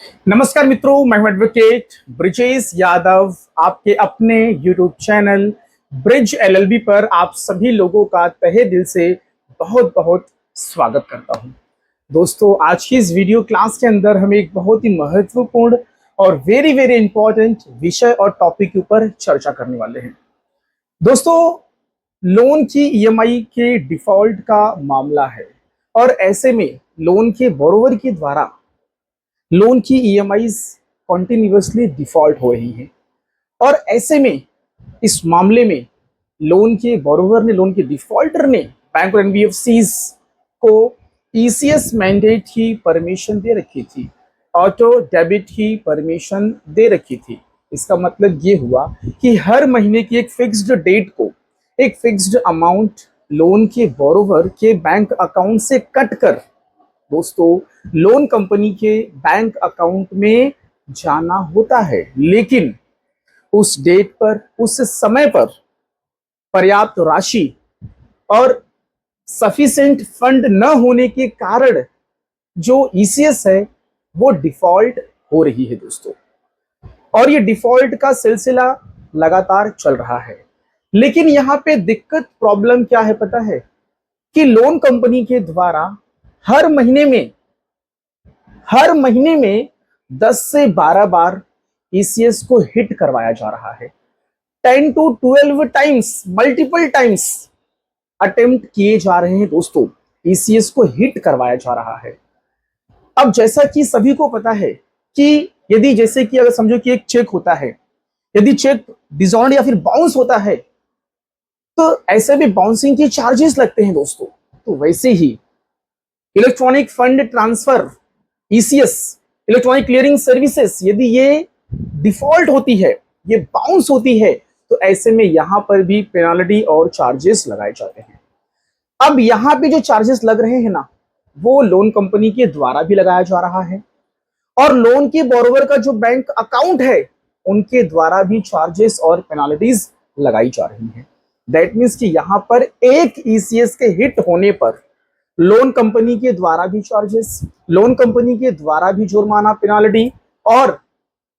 नमस्कार मित्रों, मैं हूं एडवोकेट ब्रिजेश यादव। आपके अपने यूट्यूब चैनल ब्रिज एलएलबी पर आप सभी लोगों का तहे दिल से बहुत बहुत स्वागत करता हूं। दोस्तों, आज की इस वीडियो क्लास के अंदर हम एक बहुत ही महत्वपूर्ण और वेरी वेरी इंपॉर्टेंट विषय और टॉपिक के ऊपर चर्चा करने वाले हैं। दोस्तों, लोन की ईएमआई के डिफॉल्ट का मामला है और ऐसे में लोन के बोरोवर के द्वारा लोन की ईएमआईज कॉन्टिन्यूसली डिफॉल्ट हो रही हैं और ऐसे में इस मामले में लोन के बोरोवर ने, लोन के डिफॉल्टर ने बैंक और एनबीएफसीज को ईसीएस मैंडेट की परमिशन दे रखी थी, ऑटो डेबिट की परमिशन दे रखी थी। इसका मतलब ये हुआ कि हर महीने की एक फिक्स्ड डेट को एक फिक्स्ड अमाउंट लोन के बोरोवर के बैंक अकाउंट से कट कर दोस्तों लोन कंपनी के बैंक अकाउंट में जाना होता है। लेकिन उस डेट पर, उस समय पर पर्याप्त राशि और सफिशिएंट फंड न होने के कारण जो ईसीएस है वो डिफॉल्ट हो रही है दोस्तों, और ये डिफॉल्ट का सिलसिला लगातार चल रहा है। लेकिन यहाँ पे दिक्कत, प्रॉब्लम क्या है पता है कि लोन कंपनी के द्वारा हर महीने में 10 से 12 बार ईसीएस को हिट करवाया जा रहा है। 10 to 12 times, multiple times attempt किए जा रहे हैं दोस्तों, ईसीएस को हिट करवाया जा रहा है। अब जैसा कि सभी को पता है कि यदि, जैसे कि अगर समझो कि एक चेक होता है, यदि चेक डिसऑनर्ड या फिर बाउंस होता है तो ऐसे भी बाउंसिंग के चार्जेस लगते हैं दोस्तों। तो वैसे ही electronic fund transfer, ECS, electronic clearing services, यदि ये डिफॉल्ट होती है, ये बाउंस होती है, तो ऐसे में यहां पर भी पेनाल्टी और चार्जेस लगाए जाते हैं। अब यहां पे जो चार्जेस लग रहे हैं ना, वो लोन कंपनी के द्वारा भी लगाया जा रहा है और लोन के बोरोवर का जो बैंक अकाउंट है उनके द्वारा भी चार्जेस और पेनाल्टीज लगाई जा रही है। दैट मीन्स कि यहां पर एक ईसीएस के हिट होने पर लोन कंपनी के द्वारा भी चार्जेस, लोन कंपनी के द्वारा भी जुर्माना, पेनाल्टी, और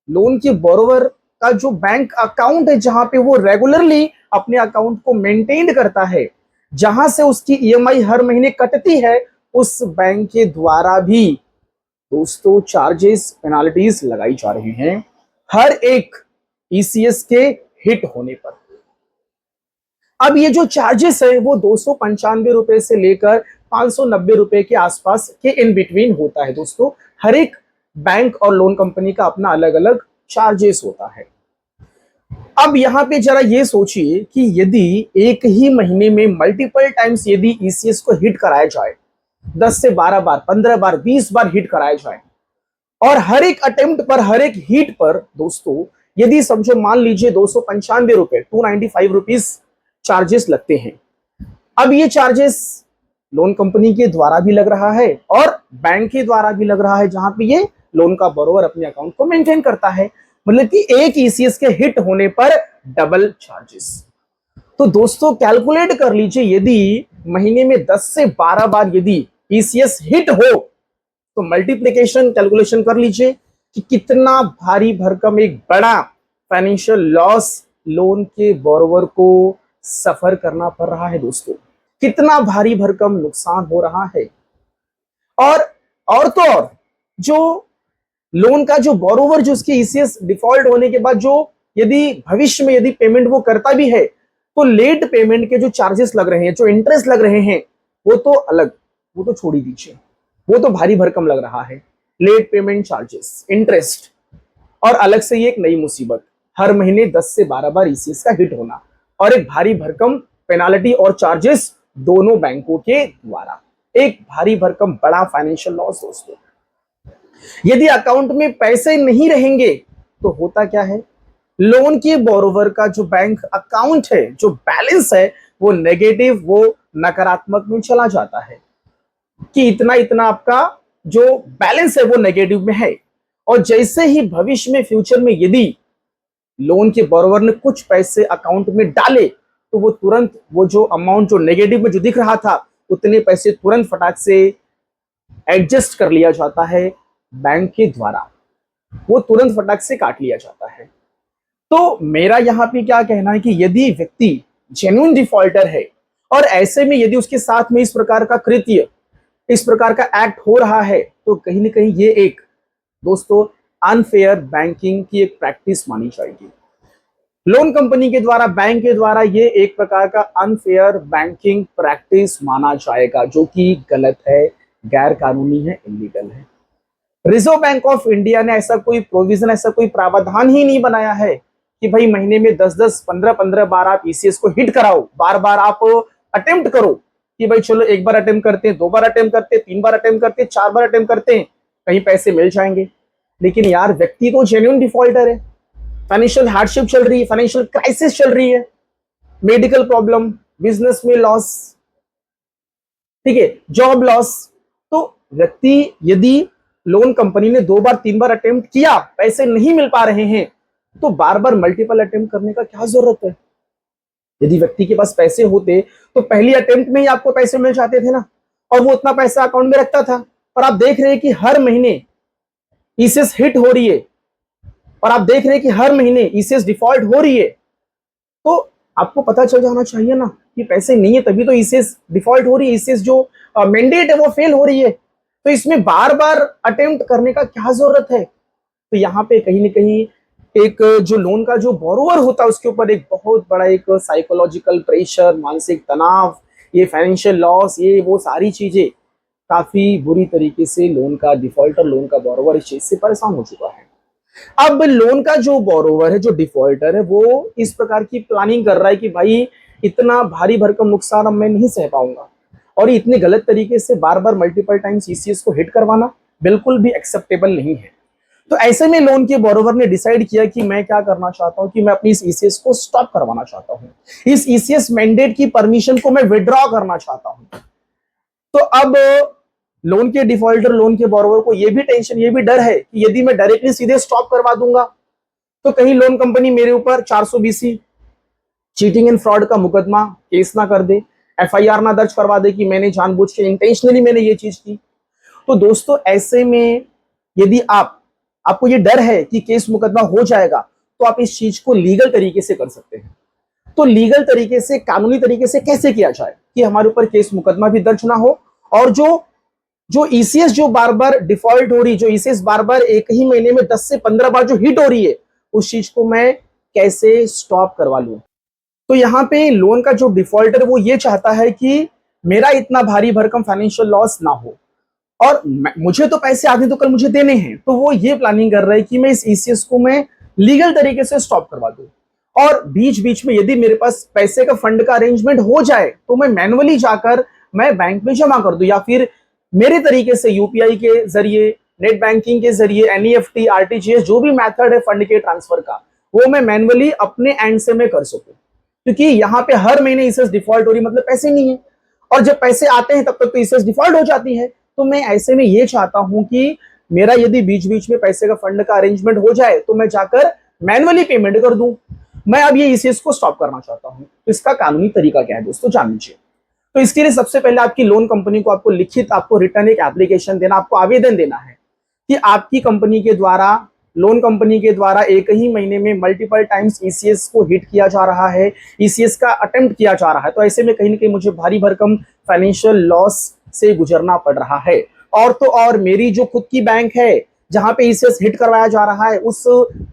लोन के बोरोवर का जो बैंक अकाउंट है जहां पे वो रेगुलरली अपने अकाउंट को मेंटेन करता है, जहां से उसकी ईएमआई हर महीने कटती है, उस बैंक के द्वारा भी दोस्तों चार्जेस, पेनाल्टीज लगाई जा रही हैं हर एक ईसीएस के हिट होने पर। अब ये जो चार्जेस है वो 295 रुपए से लेकर 590 रुपए के आसपास के इन बिटवीन होता है दोस्तों। हर एक बैंक और लोन कंपनी का अपना अलग अलग चार्जेस होता है। अब यहां पे जरा ये सोचिए कि यदि एक ही महीने में मल्टीपल टाइम्स यदि ईसीएस को हिट कराया जाए, 10 से 12 बार, 15 बार, 20 बार हिट कराया जाए, और हर एक अटेम्प्ट पर, हर एक हिट पर दोस्तों यदि समझो मान लीजिए 295 रुपए, 295 रुपीज चार्जेस लगते हैं। अब ये चार्जेस लोन कंपनी के द्वारा भी लग रहा है और बैंक के द्वारा भी लग रहा है, जहां पे ये लोन का बोरोवर अपने अकाउंट को मेंटेन करता है। मतलब कि एक ईसीएस के हिट होने पर डबल चार्जेस। तो दोस्तों कैलकुलेट कर लीजिए, यदि महीने में 10 से 12 बार यदि ईसीएस हिट हो तो मल्टीप्लिकेशन कैलकुलेशन कर लीजिए कि कितना भारी भरकम एक बड़ा फाइनेंशियल लॉस लोन के बोरोवर को सफर करना पड़ रहा है दोस्तों। कितना भारी भरकम नुकसान हो रहा है। और तो और जो लोन का जो बोरोवर, जो उसके ईसीएस डिफॉल्ट होने के बाद जो यदि भविष्य में यदि पेमेंट वो करता भी है तो लेट पेमेंट के जो चार्जेस लग रहे हैं, जो इंटरेस्ट लग रहे हैं, वो तो अलग, वो तो छोड़ ही दीजिए, वो तो भारी भरकम लग रहा है। लेट पेमेंट चार्जेस, इंटरेस्ट, और अलग से ये एक नई मुसीबत, हर महीने 10 से 12 बार ईसीएस का हिट होना और एक भारी भरकम पेनाल्टी और चार्जेस दोनों बैंकों के द्वारा, एक भारी भरकम बड़ा फाइनेंशियल लॉस दोस्तों। यदि अकाउंट में पैसे नहीं रहेंगे तो होता क्या है, लोन के बोरोवर का जो बैंक अकाउंट है, जो बैलेंस है, वो नेगेटिव, वो नकारात्मक में चला जाता है कि इतना इतना आपका जो बैलेंस है वो नेगेटिव में है। और जैसे ही भविष्य में, फ्यूचर में यदि लोन के बोरोवर ने कुछ पैसे अकाउंट में डाले तो वो तुरंत, वो जो अमाउंट जो नेगेटिव में जो दिख रहा था, उतने पैसे तुरंत फटाक से एडजस्ट कर लिया जाता है बैंक के द्वारा। वो तुरंत फटाक से काट लिया जाता है। तो मेरा यहाँ पे क्या कहना है कि यदि व्यक्ति जेन्युइन डिफॉल्टर है और ऐसे में यदि उसके साथ में इस प्रकार का कृत्य, इस प्रकार का एक्ट हो रहा है, तो कहीं ना कहीं ये एक दोस्तों अनफेयर बैंकिंग की एक प्रैक्टिस मानी जाएगी। लोन कंपनी के द्वारा, बैंक के द्वारा ये एक प्रकार का अनफेयर बैंकिंग प्रैक्टिस माना जाएगा, जो कि गलत है, गैर कानूनी है, इलीगल है। रिजर्व बैंक ऑफ इंडिया ने ऐसा कोई प्रोविजन, ऐसा कोई प्रावधान ही नहीं बनाया है कि भाई महीने में 10-10, 15-15 बार आप ईसीएस को हिट कराओ, बार बार आप अटेम्प्ट करो कि भाई चलो एक बार अटेम्प्ट करते हैं, 2 बार अटेम्प्ट करते हैं, 3 बार अटेम्प्ट करते हैं, 4 बार अटेम्प्ट करते हैं, कहीं पैसे मिल जाएंगे। लेकिन यार व्यक्ति तो जेन्युइन डिफॉल्टर है, फाइनेंशियल हार्डशिप चल रही है, फाइनेंशियल क्राइसिस चल रही है, मेडिकल प्रॉब्लम, बिजनेस में लॉस, ठीक है, जॉब लॉस। तो व्यक्ति यदि लोन कंपनी ने 2 बार 3 बार अटेम्प्ट किया, पैसे नहीं मिल पा रहे हैं, तो बार बार मल्टीपल अटेम्प्ट करने का क्या जरूरत है? यदि व्यक्ति के पास पैसे होते तो पहली अटेम्प्ट में ही आपको पैसे मिल जाते थे ना, और वो उतना पैसा अकाउंट में रखता था। पर आप देख रहे हैं कि हर महीने ईसीएस हिट हो रही है, और आप देख रहे हैं कि हर महीने ईसीएस डिफॉल्ट हो रही है, तो आपको पता चल जाना चाहिए ना कि पैसे नहीं है तभी तो ईसीएस डिफॉल्ट हो रही है, ईसीएस जो मैंडेट है वो फेल हो रही है। तो इसमें बार बार अटेम्प्ट करने का क्या जरूरत है? तो यहाँ पे कहीं ना कहीं एक जो लोन का जो बोरोवर होता है उसके ऊपर एक बहुत बड़ा एक साइकोलॉजिकल प्रेशर, मानसिक तनाव, ये फाइनेंशियल लॉस, ये वो सारी चीजें काफी बुरी तरीके से लोन का डिफॉल्टर, लोन का बोरोवर इस चीज से परेशान हो चुका है। अब लोन का जो बोरोवर है, जो डिफॉल्टर है, वो इस प्रकार की प्लानिंग कर रहा है कि भाई इतना भारी भरकम नुकसान अब मैं नहीं सह पाऊंगा, और इतने गलत तरीके से बार बार मल्टीपल टाइम्स ईसीएस को हिट करवाना बिल्कुल भी एक्सेप्टेबल नहीं है। तो ऐसे में लोन के बोरोवर ने डिसाइड किया कि मैं क्या करना चाहता हूं कि मैं अपनी इस ईसीएस को स्टॉप करवाना चाहता हूं, इस ईसीएस मैंडेट की परमिशन को मैं विड्रॉ करना चाहता हूं। तो अब लोन के डिफॉल्टर, लोन के बोरोवर को ये भी टेंशन, ये भी डर है कि यदि मैं डायरेक्टली सीधे स्टॉप करवा दूंगा तो कहीं लोन कंपनी मेरे ऊपर 420 चीटिंग एंड फ्रॉड का मुकदमा केस ना कर दे, एफआईआर ना दर्ज करवा दे कि मैंने जानबूझ के, इंटेंशनली मैंने ये चीज की। तो दोस्तों ऐसे में यदि आपको ये डर है कि केस मुकदमा हो जाएगा, तो आप इस चीज को लीगल तरीके से कर सकते हैं। तो लीगल तरीके से, कानूनी तरीके से कैसे किया जाए कि हमारे ऊपर केस मुकदमा भी दर्ज ना हो, और जो ईसीएस जो बार बार डिफॉल्ट हो रही, जो ईसीएस बार बार एक ही महीने में 10 से 15 बार जो हिट हो रही है, उस चीज को मैं कैसे स्टॉप करवा लूं। तो यहाँ पे लोन का जो डिफॉल्टर वो ये चाहता है कि मेरा इतना भारी भरकम फाइनेंशियल लॉस ना हो, और मुझे तो पैसे आधे तो कल मुझे देने हैं, तो वो ये प्लानिंग कर रहा है कि मैं इस ईसीएस को मैं लीगल तरीके से स्टॉप करवा दूं, और बीच बीच में यदि मेरे पास पैसे का फंड का अरेंजमेंट हो जाए तो मैं मैनुअली जाकर मैं बैंक में जमा कर दूं, या फिर मेरे तरीके से यूपीआई के जरिए, नेट बैंकिंग के जरिए, एनईएफटी, आरटीजीएस, जो भी मेथड है फंड के ट्रांसफर का, वो मैं मैनुअली अपने एंड से मैं कर सकूं। क्योंकि यहाँ पे हर महीने ईसीएस डिफॉल्ट हो रही, मतलब पैसे नहीं है, और जब पैसे आते हैं तब तक तो ईसीएस डिफॉल्ट हो जाती है। तो मैं ऐसे में ये चाहता हूं कि मेरा यदि बीच बीच में पैसे का फंड का अरेंजमेंट हो जाए तो मैं जाकर मैनुअली पेमेंट कर दूं। मैं अब ये ईसीएस को स्टॉप करना चाहता हूं। तो इसका कानूनी तरीका क्या है दोस्तों, जान लीजिए। तो इसके लिए सबसे पहले आपकी लोन कंपनी को आपको लिखित, आपको रिटर्न एक एप्लीकेशन देना, आपको आवेदन देना है कि आपकी कंपनी के द्वारा, लोन कंपनी के द्वारा एक ही महीने में मल्टीपल टाइम्स ईसीएस को हिट किया जा रहा है, ईसीएस का अटेम्प्ट किया जा रहा है। तो ऐसे में कहीं ना कहीं मुझे भारी भरकम फाइनेंशियल लॉस से गुजरना पड़ रहा है, और तो और मेरी जो खुद की बैंक है जहां पे ईसीएस हिट करवाया जा रहा है, उस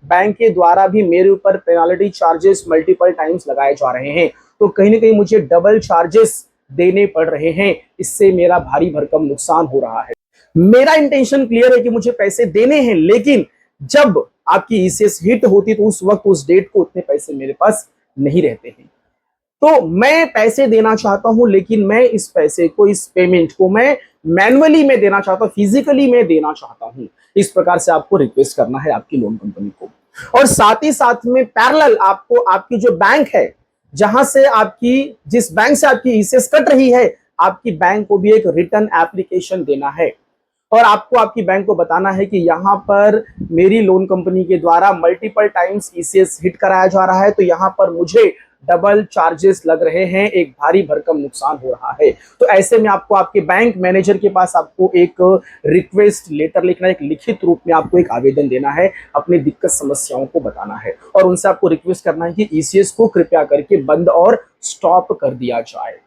बैंक के द्वारा भी मेरे ऊपर पेनाल्टी चार्जेस मल्टीपल टाइम्स लगाए जा रहे हैं। तो कहीं ना कहीं मुझे डबल चार्जेस देने पड़ रहे हैं, इससे मेरा भारी भरकम नुकसान हो रहा है। मेरा इंटेंशन क्लियर है कि मुझे पैसे देने हैं, लेकिन जब आपकी ईसीएस हिट होती तो उस वक्त, उस डेट को उतने पैसे मेरे पास नहीं रहते हैं। तो मैं पैसे देना चाहता हूं, लेकिन मैं इस पैसे को, इस पेमेंट को मैं मैनुअली में देना चाहता हूं, फिजिकली मैं देना चाहता हूं। इस प्रकार से आपको रिक्वेस्ट करना है आपकी लोन कंपनी को। और साथ ही साथ में पैरेलल आपको आपकी जो बैंक है, जहां से आपकी, जिस बैंक से आपकी ईसीएस कट रही है, आपकी बैंक को भी एक रिटर्न एप्लीकेशन देना है, और आपको आपकी बैंक को बताना है कि यहाँ पर मेरी लोन कंपनी के द्वारा मल्टीपल टाइम्स ईसीएस हिट कराया जा रहा है, तो यहाँ पर मुझे डबल चार्जेस लग रहे हैं, एक भारी भरकम नुकसान हो रहा है। तो ऐसे में आपको आपके बैंक मैनेजर के पास आपको एक रिक्वेस्ट लेटर लिखना है, एक लिखित रूप में आपको एक आवेदन देना है, अपनी दिक्कत समस्याओं को बताना है और उनसे आपको रिक्वेस्ट करना है कि ईसीएस को कृपया करके बंद और स्टॉप कर दिया जाए।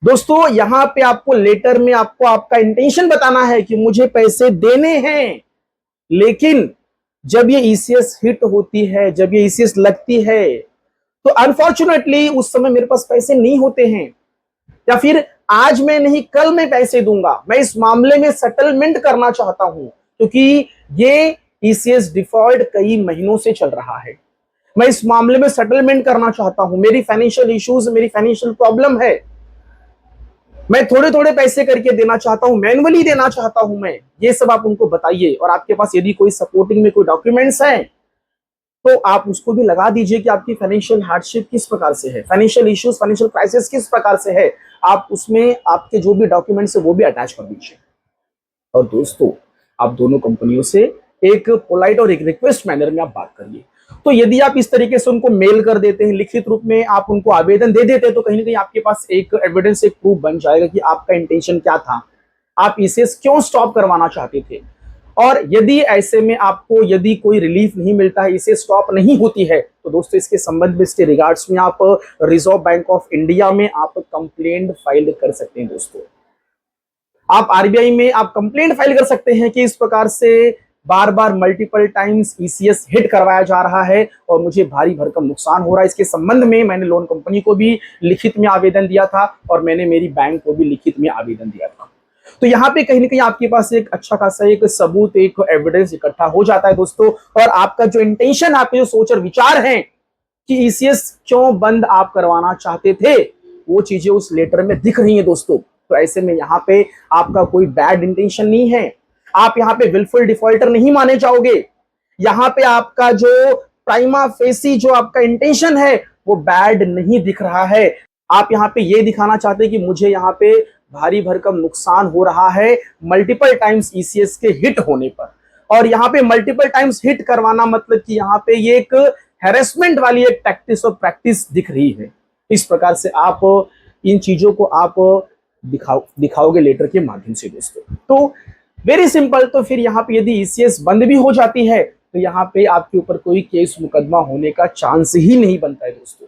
दोस्तों यहां पे आपको लेटर में आपको आपका इंटेंशन बताना है कि मुझे पैसे देने हैं, लेकिन जब ये ईसीएस हिट होती है, जब ये ईसीएस लगती है, तो अनफॉर्चुनेटली उस समय मेरे पास पैसे नहीं होते हैं, या फिर आज मैं नहीं कल मैं पैसे दूंगा। मैं इस मामले में सेटलमेंट करना चाहता हूं क्योंकि ये ईसीएस डिफॉल्ट कई महीनों से चल रहा है। मैं इस मामले में सेटलमेंट करना चाहता हूं, मेरी फाइनेंशियल इश्यूज, मेरी फाइनेंशियल प्रॉब्लम है, मैं थोड़े थोड़े पैसे करके देना चाहता हूं, मैनुअली देना चाहता हूं मैं। ये सब आप उनको बताइए और आपके पास यदि कोई सपोर्टिंग में कोई डॉक्यूमेंट्स हैं तो आप उसको भी लगा दीजिए कि आपकी फाइनेंशियल हार्डशिप किस प्रकार से है, फाइनेंशियल इश्यूज, फाइनेंशियल क्राइसिस किस प्रकार से है। आप उसमें आपके जो भी डॉक्यूमेंट्स है वो भी अटैच कर दीजिए। और दोस्तों आप दोनों कंपनियों से एक पोलाइट और एक रिक्वेस्ट मैनर में आप बात करिए। तो यदि आप इस तरीके से उनको मेल कर देते हैं, लिखित रूप में आप उनको आवेदन दे देते हैं, तो कहीं ना कहीं आपके पास एक एविडेंस, एक प्रूफ बन जाएगा कि आपका इंटेंशन क्या था, आप इसे क्यों स्टॉप करवाना चाहते थे। और यदि ऐसे में आपको यदि कोई रिलीफ नहीं मिलता है, इसे स्टॉप नहीं होती है, तो दोस्तों इसके संबंध में, इसके रिगार्ड्स में आप रिजर्व बैंक ऑफ इंडिया में आप कंप्लेंट फाइल कर सकते हैं। दोस्तों आप आरबीआई में आप कंप्लेंट फाइल कर सकते हैं कि इस प्रकार से बार बार मल्टीपल टाइम्स ईसीएस हिट करवाया जा रहा है और मुझे भारी भरकम नुकसान हो रहा है। इसके संबंध में मैंने लोन कंपनी को भी लिखित में आवेदन दिया था और मैंने मेरी बैंक को भी लिखित में आवेदन दिया था। तो यहाँ पे कहीं ना कहीं आपके पास एक अच्छा खासा एक सबूत, एक एविडेंस इकट्ठा हो जाता है दोस्तों। और आपका जो इंटेंशन, आपके जो सोच और विचार हैं कि ईसीएस क्यों बंद आप करवाना चाहते थे, वो चीजें उस लेटर में दिख रही है दोस्तों। तो ऐसे में यहाँ पे आपका कोई बैड इंटेंशन नहीं है, आप यहाँ पे विलफुल डिफॉल्टर नहीं माने जाओगे। यहाँ पे आपका जो प्राइमा फेसी जो आपका इंटेंशन है वो बैड नहीं दिख रहा है। आप यहाँ पे ये दिखाना चाहते हैं कि मुझे यहाँ पे भारी भरकम नुकसान हो रहा है मल्टीपल टाइम्स ईसीएस के हिट होने पर। और यहाँ पे मल्टीपल टाइम्स हिट करवाना मतलब कि यहाँ पे ये एक हैरेसमेंट वाली एक टैक्टिस और प्रैक्टिस दिख रही है। इस प्रकार से आप इन चीजों को आप दिखाओगे लेटर के माध्यम से दोस्तों। तो वेरी सिंपल। तो फिर यहाँ पे यदि ईसीएस बंद भी हो जाती है तो यहाँ पे आपके ऊपर कोई केस मुकदमा होने का चांस ही नहीं बनता है दोस्तों।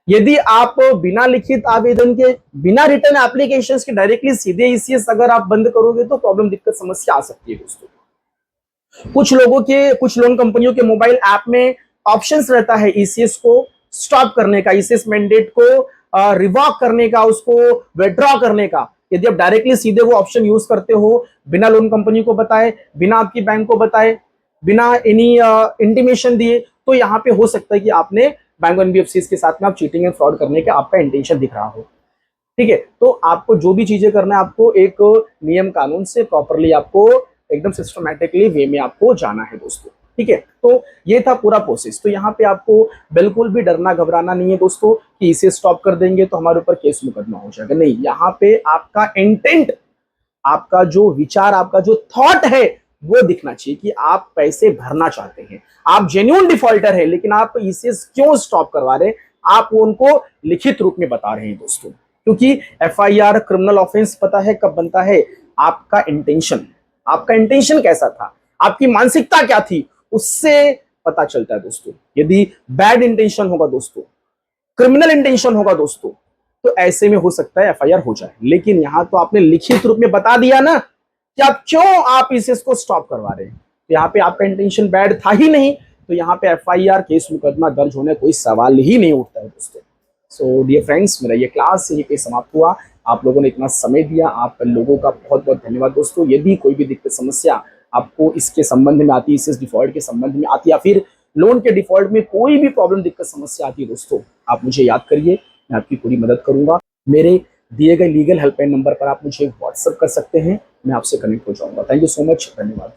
यदि आप बिना लिखित आवेदन के, बिना रिटर्न एप्लीकेशंस के डायरेक्टली सीधे ईसीएस अगर आप बंद करोगे तो प्रॉब्लम, दिक्कत, समस्या आ सकती है दोस्तों। कुछ लोन कंपनियों के मोबाइल ऐप में ऑप्शंस रहता है ईसीएस को स्टॉप करने का, ईसीएस मैंडेट को रिवॉक करने का, उसको विड्रॉ करने का। यदि आप डायरेक्टली सीधे वो ऑप्शन यूज करते हो बिना लोन कंपनी को बताए, बिना आपकी बैंक को बताए, बिना एनी इंटीमेशन दिए, तो यहाँ पे हो सकता है कि आपने बैंक और एनबीएफसी के साथ में आप चीटिंग एंड फ्रॉड करने का आपका इंटेंशन दिख रहा हो। ठीक है, तो आपको जो भी चीजें करना है, आपको एक नियम कानून से प्रॉपरली आपको एकदम सिस्टमैटिकली वे में आपको जाना है दोस्तों। ठीक है, तो ये था पूरा प्रोसेस। तो यहाँ पे आपको बिल्कुल भी डरना घबराना नहीं है दोस्तों कि इसे स्टॉप कर देंगे तो हमारे ऊपर केस मुकदमा हो जाएगा। नहीं, यहाँ पे आपका इंटेंट, आपका जो विचार, आपका जो थॉट है वो दिखना चाहिए कि आप पैसे भरना चाहते हैं, आप जेन्युइन डिफॉल्टर है, लेकिन आप इसे क्यों स्टॉप करवा रहे हैं, आप वो उनको लिखित रूप में बता रहे हैं दोस्तों। क्योंकि एफआईआर, क्रिमिनल ऑफेंस पता है कब बनता है, आपका इंटेंशन कैसा था, आपकी मानसिकता क्या थी, उससे पता चलता है दोस्तों। यदि बैड इंटेंशन होगा दोस्तों, क्रिमिनल इंटेंशन होगा दोस्तों, तो ऐसे में हो सकता है एफआईआर हो जाए। लेकिन यहां तो आपने लिखित रूप में बता दिया ना कि आप इसको स्टॉप करवा रहे हैं, तो यहाँ पे आपका इंटेंशन बैड था ही नहीं, तो यहाँ पे एफआईआर, केस मुकदमा दर्ज होने कोई सवाल ही नहीं उठता है दोस्तों। सो डियर फ्रेंड्स, मेरा ये क्लास यहीं पे समाप्त हुआ। आप लोगों ने इतना समय दिया, आप लोगों का बहुत बहुत धन्यवाद दोस्तों। यदि कोई भी दिक्कत, समस्या आपको इसके संबंध में आती है, इस डिफॉल्ट के संबंध में आती है, या फिर लोन के डिफॉल्ट में कोई भी प्रॉब्लम, दिक्कत, समस्या आती है दोस्तों, आप मुझे याद करिए, मैं आपकी पूरी मदद करूंगा। मेरे दिए गए लीगल हेल्पलाइन नंबर पर आप मुझे व्हाट्सएप कर सकते हैं, मैं आपसे कनेक्ट हो जाऊंगा। थैंक यू सो मच, धन्यवाद।